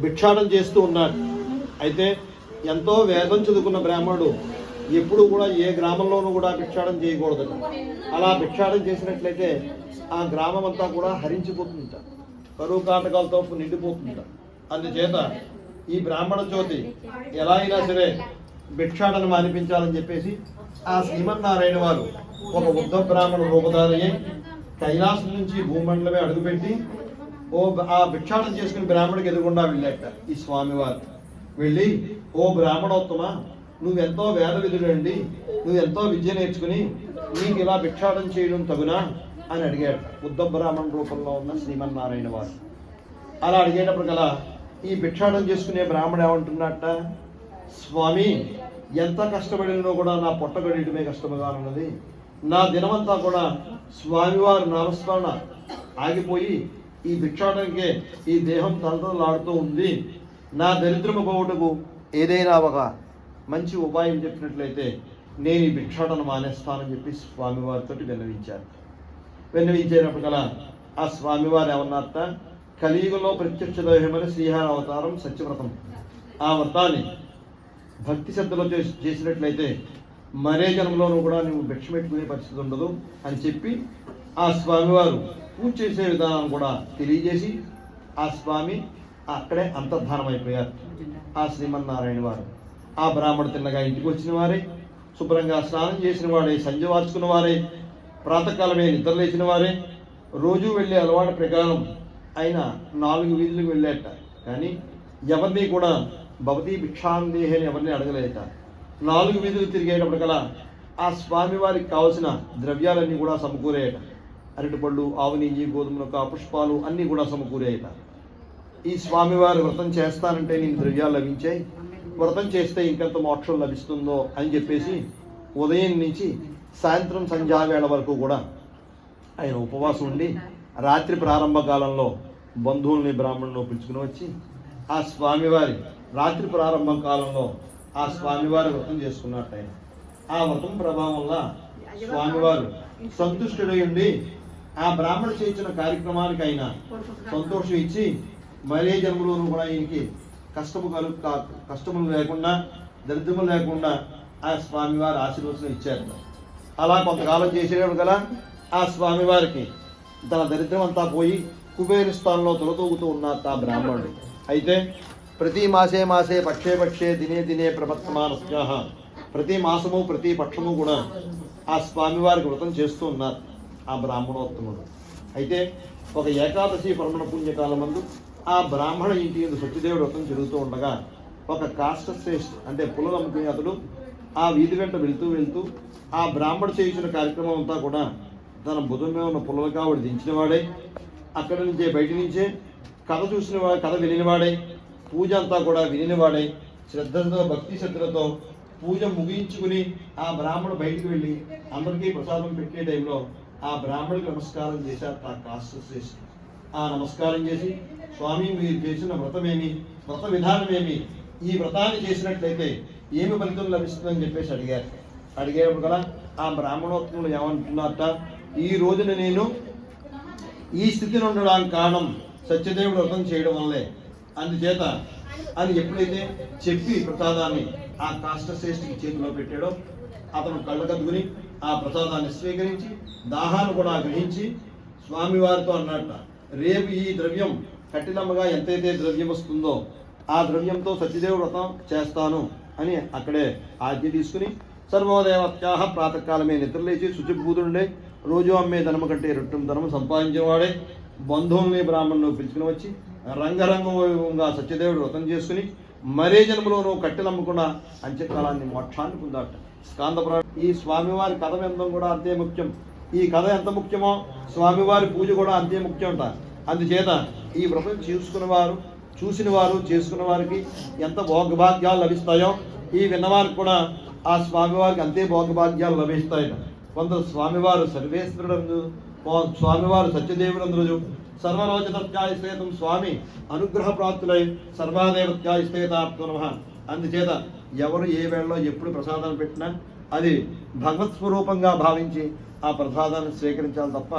భిక్షాటం చేస్తూ ఉన్నాడు. అయితే ఎంతో వేదం చదువుకున్న బ్రాహ్మణుడు ఎప్పుడు కూడా ఏ గ్రామంలోనూ కూడా భిక్షాటం చేయకూడదు. అలా భిక్షాటం చేసినట్లయితే ఆ గ్రామం అంతా కూడా హరించిపోతుంట, కరువు కాటకాలతో నిండిపోతుంట. అందుచేత ఈ బ్రాహ్మణ జ్యోతి ఎలా అయినా సరే భిక్షాటను మానిపించాలని చెప్పేసి ఆ శ్రీమన్నారాయణ వారు ఒక ఉద్ధ బ్రాహ్మణ రూపధారయ్యే కైలాసం నుంచి భూమండలమే అడుగుపెట్టి ఆ భిక్షాటం చేసుకుని బ్రాహ్మణుడికి ఎదురుగుండా వెళ్ళాట. ఈ స్వామివారు వెళ్ళి, ఓ బ్రాహ్మణోత్తమ, నువ్వెంతో వేద విధుడండి, నువ్వెంతో విద్య నేర్చుకుని నీకు ఇలా భిక్షాటం చేయడం తగునా అని అడిగాడు ఉద్ధ బ్రాహ్మణ రూపంలో ఉన్న శ్రీమన్నారాయణ వారు. అలా అడిగేటప్పుడు గల ఈ భిక్షాటం చేసుకునే బ్రాహ్మణుడు ఏమంటున్నట్ట, స్వామి, ఎంత కష్టపడినో కూడా నా పొట్టగడియటమే కష్టముగా ఉన్నది. నా దినమంతా కూడా స్వామివారి నామస్మరణ ఆగిపోయి ఈ భిక్షాటంకే ఈ దేహం తలతలాడుతూ ఉంది. నా దరిద్రము పోవుటకు ఏదైనా ఒక మంచి ఉపాయం చెప్పినట్లయితే నేను ఈ భిక్షాటను మానేస్తానని చెప్పి స్వామివారితో విన్నవించారు. విన్నవించేటప్పుడు గల ఆ స్వామివారు ఏమన్నారట, కలియుగంలో ప్రత్యక్ష దైవమని శ్రీహరి అవతారం సత్యవ్రతం. ఆ వ్రతాన్ని భక్తి శ్రద్ధలో చేసినట్లయితే మరే జన్మలోనూ కూడా నువ్వు భిక్ష పెట్టుకునే పరిస్థితి ఉండదు అని చెప్పి ఆ స్వామివారు పూజ చేసే విధానం కూడా తెలియజేసి ఆ స్వామి అక్కడే అంతర్ధానం అయిపోయారు. ఆ శ్రీమన్నారాయణ వారు ఆ బ్రాహ్మణుడు తిన్నగా ఇంటికి వచ్చిన వారే, శుభ్రంగా స్నానం చేసిన వారే, సంధ్య వార్చుకున్న వారే, ప్రాతకాలమే నిద్రలేచిన వారే, రోజు వెళ్ళే అలవాటు ప్రకారం ఆయన 4 వీధులకు వెళ్ళేట. కానీ ఎవరిని కూడా భవతీ భిక్షాందేహి అని ఎవరిని అడగలేట. 4 వీధులు తిరిగేటప్పటికల్లా ఆ స్వామివారికి కావలసిన ద్రవ్యాలన్నీ కూడా సమకూరేయట. అరటిపళ్ళు, ఆవు నెయ్యి, గోధుమలక, పుష్పాలు అన్నీ కూడా సమకూరేయట. ఈ స్వామివారు వ్రతం చేస్తానంటే నేను ద్రవ్యాలు లభించాయి, వ్రతం చేస్తే ఇంకెంత మోక్షం లభిస్తుందో అని చెప్పేసి ఉదయం నుంచి సాయంత్రం సంధ్యావేళ వరకు కూడా ఆయన ఉపవాసం ఉండి రాత్రి ప్రారంభ కాలంలో బంధువుల్ని బ్రాహ్మణులను పిలుచుకుని వచ్చి ఆ స్వామివారి రాత్రి ప్రారంభ కాలంలో ఆ స్వామివారి వ్రతం చేసుకున్నట్టు ఆయన. ఆ వ్రతం ప్రభావం వల్ల స్వామివారు సంతుష్టుడై ఉండి ఆ బ్రాహ్మణ చేయించిన కార్యక్రమానికి ఆయన సంతోషం ఇచ్చి మరే జన్మలోనూ కూడా ఈయనకి కష్టములు లేకుండా, దరిద్రములు లేకుండా ఆ స్వామివారి ఆశీర్వచనం ఇచ్చారు. అలా కొంతకాలం చేసేటప్పుడు కదా ఆ స్వామివారికి తన దరిద్రం అంతా పోయి కుబేర స్థానంలో తొలతూగుతూ ఉన్నారు ఆ బ్రాహ్మణుడు. అయితే ప్రతి మాసే మాసే పక్షే పక్షే దినే దినే ప్రవర్తమానస్యాః, ప్రతి మాసము ప్రతి పక్షము కూడా ఆ స్వామివారికి వ్రతం చేస్తూ ఉన్నారు ఆ బ్రాహ్మణోత్తముడు. అయితే ఒక ఏకాదశి పరమణ పుణ్యకాలం మందు ఆ బ్రాహ్మణ ఇంటి సత్యదేవుడు వ్రతం జరుగుతూ ఉండగా ఒక కాష్టశ్రేష్ఠ అంటే పుల్లలు అమ్ముకునే అతడు ఆ వీధి వెంట వెళ్తూ ఆ బ్రాహ్మణ చేయించిన కార్యక్రమం అంతా కూడా తన భుజం మీద ఉన్న పుల్లలు కావుడు దించిన వాడే, అక్కడి నుంచే బయట నుంచే కథ వినినవాడై, పూజ అంతా కూడా వినినవాడై, శ్రద్ధతో భక్తి శ్రద్ధలతో పూజ ముగించుకుని ఆ బ్రాహ్మణుడు బయటికి వెళ్ళి అందరికీ ప్రసాదం పెట్టే టైంలో ఆ బ్రాహ్మణుడికి నమస్కారం చేశారు ఆ కాష్టశ్రేష్ఠ. ఆ నమస్కారం చేసి, స్వామి, మీరు చేసిన వ్రతమేమి, వ్రత విధానమేమి, ఈ వ్రతాన్ని చేసినట్లయితే ఏమి ఫలితం లభిస్తుందని చెప్పేసి అడిగేటప్పుడు కదా ఆ బ్రాహ్మణోత్తములు ఏమంటున్నారట, ఈ రోజున నేను ఈ స్థితిని ఉండడానికి కారణం సత్యదేవుడు వ్రతం చేయడం వల్లే, అందుచేత అని ఎప్పుడైతే చెప్పి ప్రసాదాన్ని ఆ కాష్టశ్రేష్ఠికి చేతిలో పెట్టాడో అతను కళ్ళకద్దుకుని ఆ ప్రసాదాన్ని స్వీకరించి దాహాన్ని కూడా గ్రహించి స్వామివారితో అన్నట్ట, రేపు ఈ ద్రవ్యం కఠినముగా ఎంతైతే ద్రవ్యం వస్తుందో ఆ ద్రవ్యంతో సత్యదేవుడు వ్రతం చేస్తాను అని అక్కడే ఆజ్ఞ తీసుకుని సర్వోదేవత్యాహ ప్రాతకాలమే నిద్రలేచి శుచిభూతుండే రోజు అమ్మే ధనము కంటే రెట్టింపు ధనము సంపాదించిన వాడే బంధువుల్ని బ్రాహ్మణులు పిలుచుకుని వచ్చి రంగరంగంగా సత్యదేవుడు వ్రతం చేసుకుని మరే జన్మలోనూ కట్టెలమ్మకుండా అంత్యకాలాన్ని మోక్షాన్ని పొందాట. స్కాందపురాణం ఈ స్వామివారి కథ వినడం కూడా అంతే ముఖ్యం. ఈ కథ ఎంత ముఖ్యమో స్వామివారి పూజ కూడా అంతే ముఖ్యం అంట. అందుచేత ఈ వ్రతం చూసిన వారు చేసుకున్న వారికి ఎంత భోగభాగ్యాలు లభిస్తాయో ఈ విన్నవారికి కూడా ఆ స్వామివారికి అంతే భోగభాగ్యాలు లభిస్తాయట. కొందరు స్వామివారు సర్వేశ్వరుడు, స్వామివారు సత్యదేవులందరూ సర్వరోచతత్యాయస్థేతం స్వామి అనుగ్రహ ప్రాప్తులై సర్వాదేవత్యాయస్థేతాప్తో నమః. అందుచేత ఎవరు ఏ వేళలో ఎప్పుడు ప్రసాదాన్ని పెట్టినా అది భగవత్ స్వరూపంగా భావించి ఆ ప్రసాదాన్ని స్వీకరించాలి తప్ప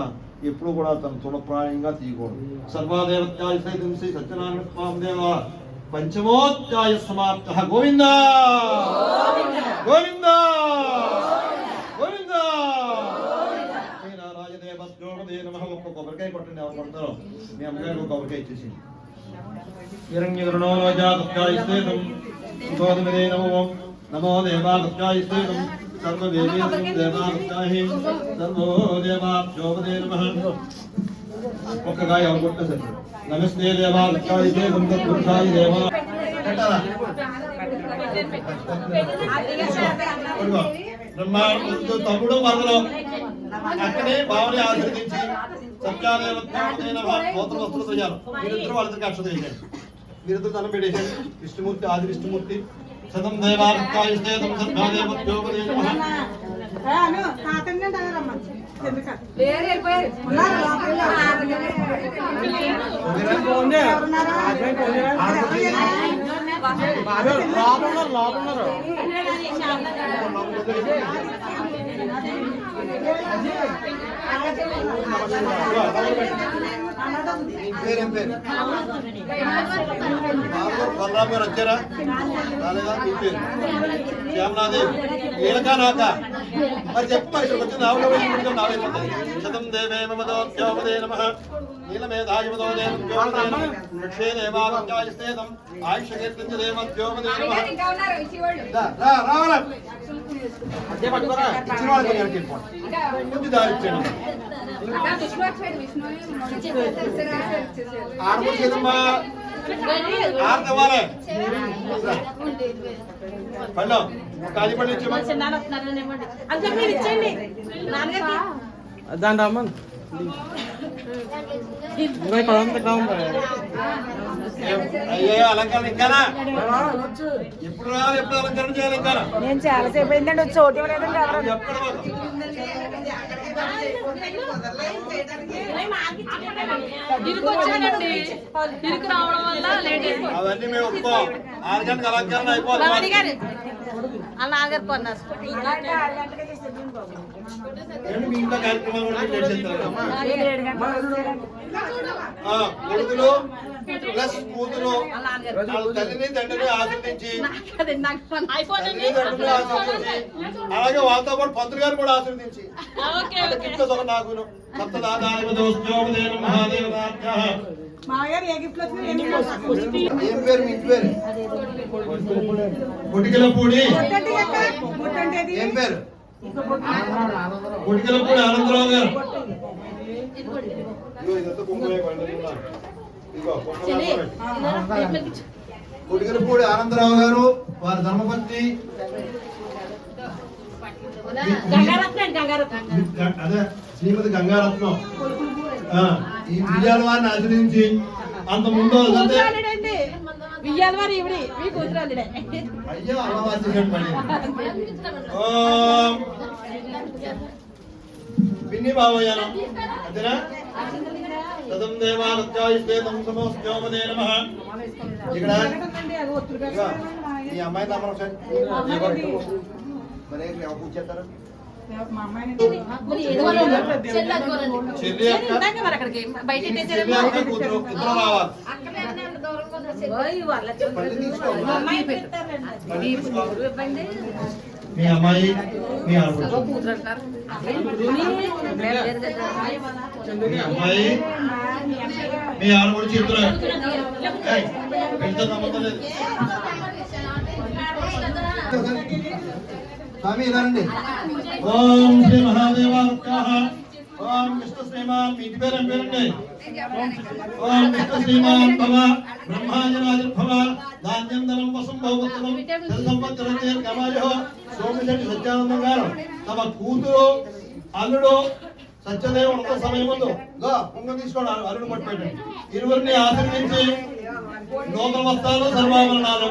ఎప్పుడు కూడా తన తృణప్రాయంగా తీయకూడదు. సర్వాదేవత్యాయస్థేతం శ్రీ సత్యనారాయణ స్వామి దేవ పంచమోధ్యాయ సమాప్త. గోవింద గోవింద గోవింద. ఒక్క కొబ్బరికాయ కొట్టండి, ఎవరు కొడతారో మీ అమ్మగారికి ఒక కొబ్బరికాయ ఇచ్చేసి. హిరణ్యగరుణోజాతత్యాయస్థేతం సుతోదిమదే నమో నమో దేవాతత్యాయస్థేతం సర్వదేవేశం దేవాతత్యాహి సర్వో దేవాభ్యోపదే నమః. ఒక్క కాయ ఎవరు కొట్టే సరే. నమస్తే దేవాతత్యాయస్థేతం తత్పురుషాయ దేవా. బ్రహ్మాండ తమ్ముడు మరదలో అక్కడే భావని ఆశీర్వదించి నూతన వస్త్రులు తయారు. మీరిద్దరు వాళ్ళకి అక్షత వేసాడు. మీరిద్దరు దండం పెట్టేశాడు. విష్ణుమూర్తి ఆది విష్ణుమూర్తి సతం దేవాదేవం పేరేం పేరు బలరామ్ గారు వచ్చారా రాలేదా? మీ పేరు శ్యామనాదేవి. ఏలకా నాక మరి చెప్ప ఇక్కడికి వచ్చింది. ఆవిడ శతం దేవేమదే నమ నీలమేధాయుమదోదే వృక్షే దేవాధ్యాయస్థేతం ఆయుష్యేతేమద్యోమదే రావాల ఇచ్చిన వాళ్ళకి కొంచెం దారి ఇచ్చాను. ఆడపడుతుందమ్మా ఆడవాలే పళ్ళు ఖాళీ పళ్ళు దాని రమ్మన్ అయ్యో అలంకరణ ఇంకానా ఎప్పుడు రావాలి, ఎప్పుడు అలంకరణ చేయాలి? ఇంకా నేను చాలాసేపు అయిందండి చోటు ఇవ్వలేదండి. అవన్నీ మేము ఒప్పుకో. 6 గంటలకు అలంకరణ అయిపోవాలి. వాళ్ళ నాన్నగారు కొన్నారు. మీ ఇంట్లో కార్యక్రమాలు కొడుకులు ప్లస్ కూతురు తల్లిని తండ్రిని ఆశీర్వదించి అలాగే వాళ్ళతో పాటు పంతులు గారు కూడా ఆశీర్వదించి నాకును ఏం పేరు? మీ ఇంటి పేరు కొటికలపూడి. ఏం పేరు? కొటికలపూడి ఆనందరావు గారు. కొటికలపూడి ఆనందరావు గారు వారి ధర్మపత్ని అదే శ్రీమతి గంగారత్నం ఈ బియ్యాల వారిని ఆశ్రయించి అంత ముందు అయ్యో పిన్ని బాబయ్యాను అంతేనా? సతం దేవాలత్యాయిస్తేతం సమోస్త్యోమదే నమః. ఇక్కడ ఈ అమ్మాయి తమరు మరే పూజ చేస్తారు. కూతురు ఇద్దరు రావాలి. మీ అమ్మాయి మీ ఆడపడుచు మీ అమ్మాయి మీ ఆడపడుచు ఇద్దరు పెద్ద సంబంధం లేదు. స్వామి ఇలాండి. ఓం శ్రీ మహాదేవాయ ఓం విష్ణు శ్రీమాన్ మీ ఇంటి పేరు ఏం పేరండి? ఓం విష్ణు శ్రీమాన్ భవ బ్రహ్మాజరాజర్భవ ధాన్యందనం వసం భవత్వం సంవత్సరం గమాయో సోమిశెట్టి సత్యానందం గారు తమ కూతురు అల్లుడు సత్యదేవుడు ఉన్న సమయం ముందు పొంగ తీసుకోండి, అల్లుడు పట్టుపెట్టండి. ఇరువురిని ఆశీర్వించి నూతన వస్త్రాలు సర్వాభరణాలు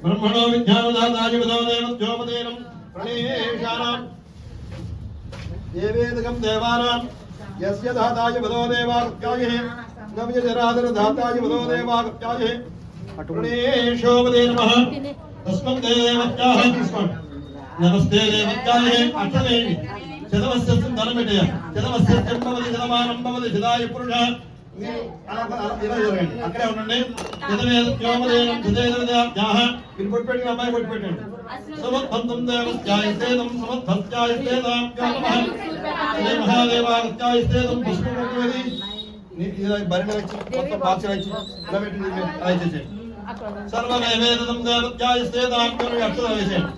బ్రహ్మణో విద్యావదాతాయ విదోదేవత్యోపదేనం ప్రణేషానాం దేవేదకం దేవానాం యస్య దాతాయ విదోదేవాగత్యాయ నవ్యజరాధర దాతాయ విదోదేవాగత్యాయ ప్రణేషోపదే నమః తస్మం దేవత్యాహ తీసుకోండి. నమస్తే దేవత్యాయ అక్షదేవి శతవస్య ధనమిటయ శతవస్య భవతి శతమానం భవతి శతాయ పురుష. అక్కడే ఉండండి. శతవేదత్యోపదేనం శతేదవ్యాహ మీరు పొట్టు అమ్మాయి పొట్టు పెట్టండి. సమద్భంతం దేవత్యాయస్తేదం సమద్భత్యాయస్తేదాం శ్రీ మహాదేవాగత్యాయస్తేదం పుష్పముఖవేది బరిణ వచ్చి మొత్తం బాక్స్ వచ్చి ఇలా పెట్టి అలా చేసేయండి. సర్వవేదం దేవత్యాయస్తేదాం అక్షరం వేసేయండి.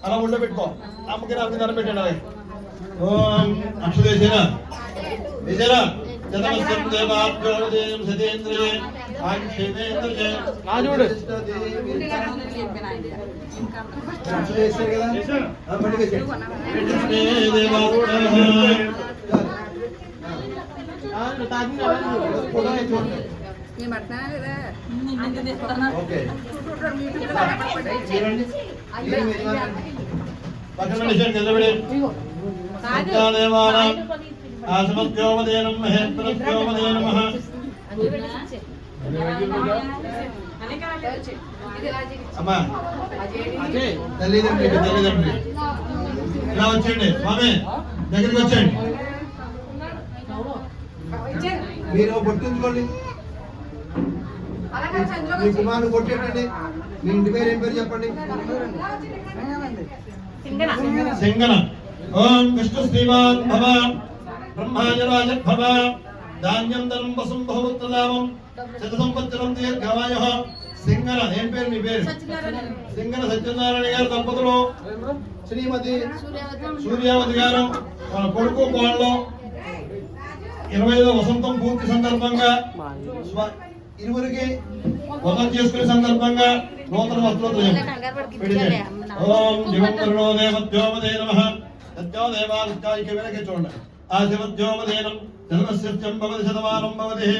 అలా ఉండ పెట్టుకో. అమ్మకి నాకు ధర పెట్టండి. అలాగే ఓం అక్షర వేసేనా వేసేనా జనమస్యం దేవాభ్యోదేయం సతేంద్రియే ఆయుషేంద్రియే రాజుడు అక్షర వేసారు కదా మళ్ళీ వేసేయండి. ఓకే పక్కన నిలబడి సత్యాదేవానాం ఆసమత్యోపదేనం మహేంద్రత్యోపదే నమః. అమ్మా తల్లిదండ్రి ఇలా వచ్చేయండి. స్వామి దగ్గరికి వచ్చేయండి. మీరు పట్టించుకోండి. మీ కుమారుని కొట్టేటండి. మీ ఇంటి పేరు ఏం పేరు చెప్పండి? సింగన. ఓం విష్ణు శ్రీమాన్ భవ బ్రహ్మాజరాజర్భవ ధాన్యం ధనం వసం బహుత్లామం శత సంవత్సరం దీర్ఘమాయ. సింగన ఏం పేరు మీ పేరు? సింగన సత్యనారాయణ గారు దంపతులు శ్రీమతి సూర్యావతి గారు వాళ్ళ కొడుకు కోళ్ళు 25వ వసంతం పూర్తి సందర్భంగా ఇరువురికి వదం చేసుకునే సందర్భంగా నూతన వస్త్రాలు ఓం దివంకరుణో దేవత్యోపదే నమః సత్యోదేవాగత్యాయ వెనకే చూడండి. ఆ శివత్యోపదేనం శతమస్యం భవతి శతమానం భవతి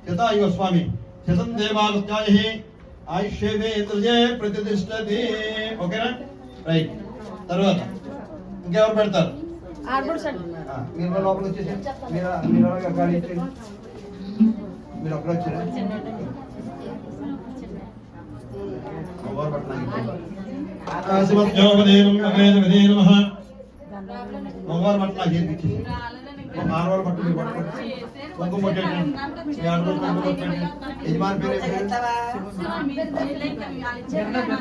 శతాయుగ స్వామి శతం దేవాగత్యాయ ఆయుష్యేంద్రియే ప్రతిష్టతి. ఓకేనా? రైట్. తర్వాత ఇంకెవరు పెడతారు? మీరు లోపల వచ్చేసి మీరు గాడి ఇచ్చేయండి. మీరు అక్కడ వచ్చారా? మగవారు పట్ల చేసి ఆడవారు పట్టు మీరు పట్టుకోండి. కుంకుమ కొట్టండి. యజమాని పేరు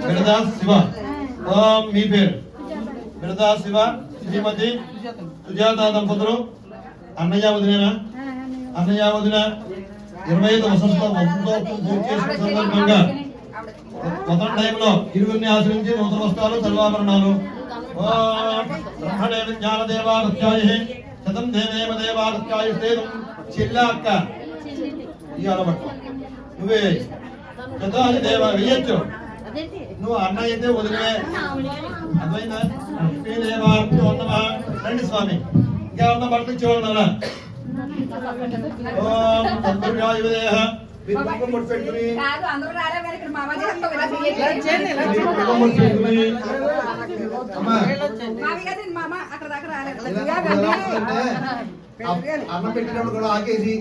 బిరదాస్ శివ. ఓం మీ పేరు బిరదాస్ శివ శ్రీమతి సుజాత దంపతులు అన్నయ్య వదిలేనా? అన్నయ్య వదిన 25వ వసంతం పూర్తి చేసుకున్న సందర్భంగా మొదటి టైంలో ఇరువురిని ఆశ్రయించి నూతన వస్త్రాలు సర్వాభరణాలు. బ్రహ్మణే విజ్ఞానదేవాగత్యాయ శతం దేవేమ దేవాగత్యాయ స్థేదం. చెల్లా అక్క ఇవాళ పట్టు నువ్వే శతాది దేవ వేయచ్చు. నువ్వు అన్న అయితే వదిలే అర్థమైందా? లక్ష్మీదేవాభ్యో నమః. రండి స్వామి ఇంకేమన్నా బట్టలు ఇచ్చేవాళ్ళన్నారా? ఓం తత్పురుషాయుధేః మీరు కుంకుమ బొట్టు పెట్టుకుని అన్నం పెట్టినప్పుడు కూడా ఆకేసి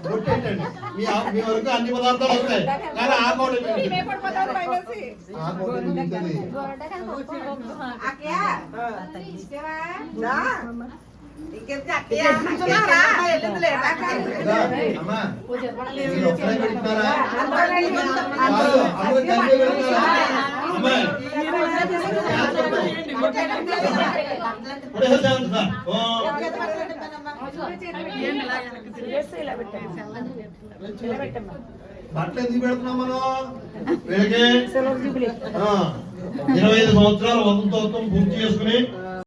బొట్టేంటండి. మీ వరకు అన్ని పదార్థాలు వస్తాయి కానీ ఆ కోట బట్టలు ఎందుకు పెడుతున్నాం మనం వీళ్ళకి సిల్వర్ జూబ్లీ 25 సంవత్సరాలు వసంతోత్సవం పూర్తి చేసుకుని